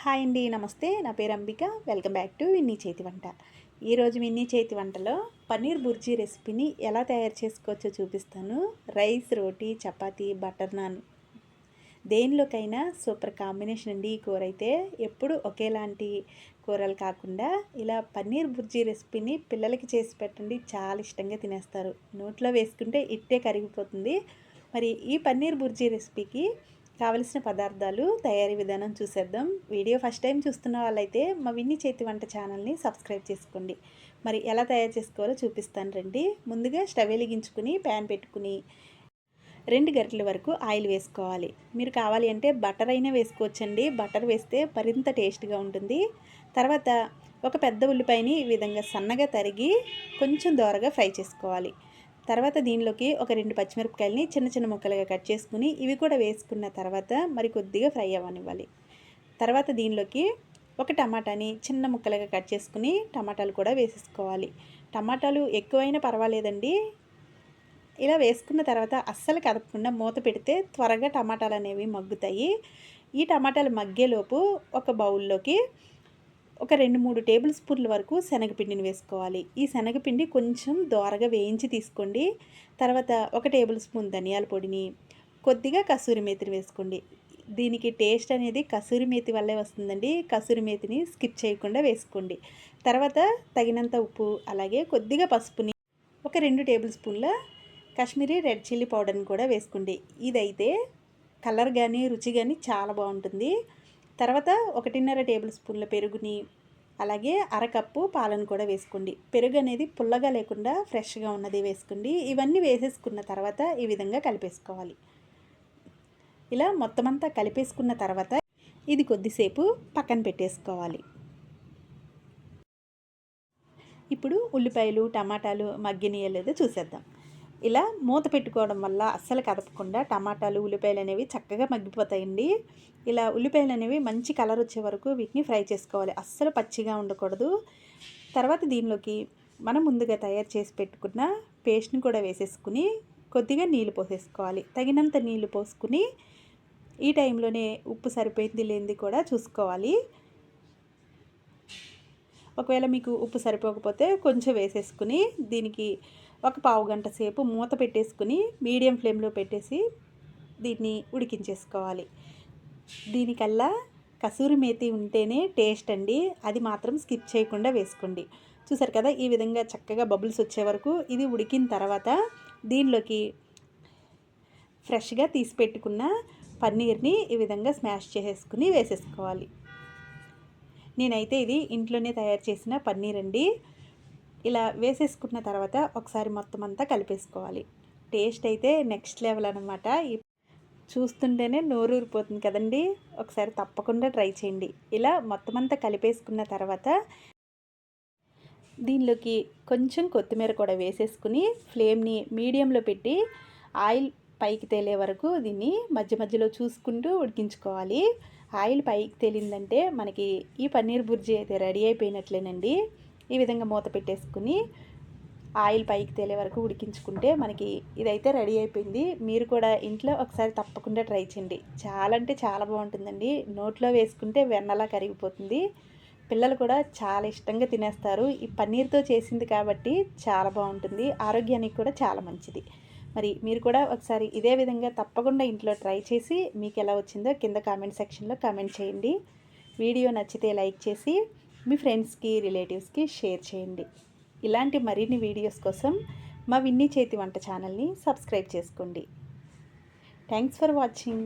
Hi అండి, నమస్తే. నా పేరు Ambika. Welcome back to Vinny చేతి వంట. ఈరోజు విన్నీ చేతి వంటలో పన్నీర్ బుర్జీ రెసిపీని ఎలా తయారు చేసుకోవచ్చో చూపిస్తాను. రైస్, రోటీ, చపాతీ, బటర్ నాన్ దేనిలోకైనా సూపర్ కాంబినేషన్ అండి. ఈ కూర అయితే ఎప్పుడు ఒకేలాంటి కూరలు కాకుండా ఇలా పన్నీర్ బుర్జీ రెసిపీని పిల్లలకి చేసి పెట్టండి, చాలా ఇష్టంగా తినేస్తారు. నోట్లో వేసుకుంటే ఇట్టే కరిగిపోతుంది. మరి ఈ పన్నీర్ బుర్జీ రెసిపీకి కావలసిన పదార్థాలు, తయారీ విధానం చూసేద్దాం. వీడియో ఫస్ట్ టైం చూస్తున్న వాళ్ళైతే మా విన్నీ చేతి వంట ఛానల్ని సబ్స్క్రైబ్ చేసుకోండి. మరి ఎలా తయారు చేసుకోవాలో చూపిస్తాను రండి. ముందుగా స్టవ్ వెలిగించుకుని ప్యాన్ పెట్టుకుని 2 గరిటెల వరకు ఆయిల్ వేసుకోవాలి. మీరు కావాలి అంటే బటర్ అయినా వేసుకోవచ్చండి. బటర్ వేస్తే మరింత టేస్ట్గా ఉంటుంది. తర్వాత ఒక పెద్ద ఉల్లిపాయని ఈ విధంగా సన్నగా తరిగి కొంచెం దోరగా ఫ్రై చేసుకోవాలి. తర్వాత దీనిలోకి ఒక 2 పచ్చిమిరపకాయలని చిన్న చిన్న ముక్కలుగా కట్ చేసుకుని ఇవి కూడా వేసుకున్న తర్వాత మరి కొద్దిగా ఫ్రై అవ్వనివ్వాలి. తర్వాత దీనిలోకి ఒక టమాటాని చిన్న ముక్కలుగా కట్ చేసుకుని టమాటాలు కూడా వేసేసుకోవాలి. టమాటాలు ఎక్కువైనా పర్వాలేదండి. ఇలా వేసుకున్న తర్వాత అస్సలు కదపకుండా మూత పెడితే త్వరగా టమాటాలు అనేవి మగ్గుతాయి. ఈ టమాటాలు మగ్గేలోపు ఒక బౌల్లోకి ఒక 2-3 టేబుల్ స్పూన్ల వరకు శనగపిండిని వేసుకోవాలి. ఈ శనగపిండి కొంచెం దోరగా వేయించి తీసుకోండి. తర్వాత ఒక టేబుల్ స్పూన్ ధనియాల పొడిని, కొద్దిగా కసూరి మేతిని వేసుకోండి. దీనికి టేస్ట్ అనేది కసూరి మేతి వల్లే వస్తుందండి. కసూరి మేతిని స్కిప్ చేయకుండా వేసుకోండి. తర్వాత తగినంత ఉప్పు, అలాగే కొద్దిగా పసుపుని, ఒక 2 టేబుల్ స్పూన్ల కాశ్మీరీ రెడ్ చిల్లీ పౌడర్ని కూడా వేసుకోండి. ఇదైతే కలర్ కానీ రుచి కానీ చాలా బాగుంటుంది. తర్వాత 1.5 టేబుల్ స్పూన్ల పెరుగుని, అలాగే అరకప్పు పాలను కూడా వేసుకోండి. పెరుగు అనేది పుల్లగా లేకుండా ఫ్రెష్గా ఉన్నది వేసుకోండి. ఇవన్నీ వేసేసుకున్న తర్వాత ఈ విధంగా కలిపేసుకోవాలి. ఇలా మొత్తం అంతా కలిపేసుకున్న తర్వాత ఇది కొద్దిసేపు పక్కన పెట్టేసుకోవాలి. ఇప్పుడు ఉల్లిపాయలు, టమాటాలు మగ్గినయో లేదో చూసేద్దాం. ఇలా మూత పెట్టుకోవడం వల్ల అస్సలు కదపకుండా టమాటాలు, ఉల్లిపాయలు అనేవి చక్కగా మగ్గిపోతాయండి. ఇలా ఉల్లిపాయలు అనేవి మంచి కలర్ వచ్చే వరకు వీటిని ఫ్రై చేసుకోవాలి. అస్సలు పచ్చిగా ఉండకూడదు. తర్వాత దీనిలోకి మనం ముందుగా తయారు చేసి పెట్టుకున్న పేస్ట్ని కూడా వేసేసుకుని కొద్దిగా నీళ్ళు పోసేసుకోవాలి. తగినంత నీళ్ళు పోసుకుని ఈ టైంలోనే ఉప్పు సరిపోయింది లేనిది కూడా చూసుకోవాలి. ఒకవేళ మీకు ఉప్పు సరిపోకపోతే కొంచెం వేసేసుకుని దీనికి ఒక పావు గంట సేపు మూత పెట్టేసుకుని మీడియం ఫ్లేమ్లో పెట్టేసి దీన్ని ఉడికించేసుకోవాలి. దీనికల్లా కసూరి మేతి ఉంటేనే టేస్ట్ అండి. అది మాత్రం స్కిప్ చేయకుండా వేసుకోండి. చూసారు కదా, ఈ విధంగా చక్కగా బబుల్స్ వచ్చే వరకు ఇది ఉడికిన తర్వాత దీనిలోకి ఫ్రెష్గా తీసి పెట్టుకున్న పన్నీర్ని ఈ విధంగా స్మాష్ చేసేసుకుని వేసేసుకోవాలి. నేనైతే ఇది ఇంట్లోనే తయారు చేసిన పన్నీర్ అండి. ఇలా వేసేసుకున్న తర్వాత ఒకసారి మొత్తం అంతా కలిపేసుకోవాలి. టేస్ట్ అయితే నెక్స్ట్ లెవెల్ అనమాట. చూస్తుంటేనే నోరు ఊరిపోతుంది కదండి. ఒకసారి తప్పకుండా ట్రై చేయండి. ఇలా మొత్తం అంతా కలిపేసుకున్న తర్వాత దీనిలోకి కొంచెం కొత్తిమీర కూడా వేసేసుకుని ఫ్లేమ్ని మీడియంలో పెట్టి ఆయిల్ పైకి తేలే వరకు దీన్ని మధ్య మధ్యలో చూసుకుంటూ ఉడికించుకోవాలి. ఆయిల్ పైకి తేలిందంటే మనకి ఈ పన్నీర్ బుర్జీ అయితే రెడీ అయిపోయినట్లేనండి. ఈ విధంగా మూత పెట్టేసుకుని ఆయిల్ పైకి తేలే వరకు ఉడికించుకుంటే మనకి ఇదైతే రెడీ అయిపోయింది. మీరు కూడా ఇంట్లో ఒకసారి తప్పకుండా ట్రై చేయండి. చాలా అంటే చాలా బాగుంటుందండి. నోట్లో వేసుకుంటే వెన్నలా కరిగిపోతుంది. పిల్లలు కూడా చాలా ఇష్టంగా తినేస్తారు. ఈ పన్నీర్తో చేసింది కాబట్టి చాలా బాగుంటుంది. ఆరోగ్యానికి కూడా చాలా మంచిది. మరి మీరు కూడా ఒకసారి ఇదే విధంగా తప్పకుండా ఇంట్లో ట్రై చేసి మీకు ఎలా వచ్చిందో కింద కామెంట్ సెక్షన్లో కామెంట్ చేయండి. వీడియో నచ్చితే లైక్ చేసి మీ ఫ్రెండ్స్కి, రిలేటివ్స్కి షేర్ చేయండి. ఇలాంటి మరిన్ని వీడియోస్ కోసం మా విన్నీ చేతి వంట ఛానల్ని సబ్స్క్రైబ్ చేసుకోండి. Thanks for watching.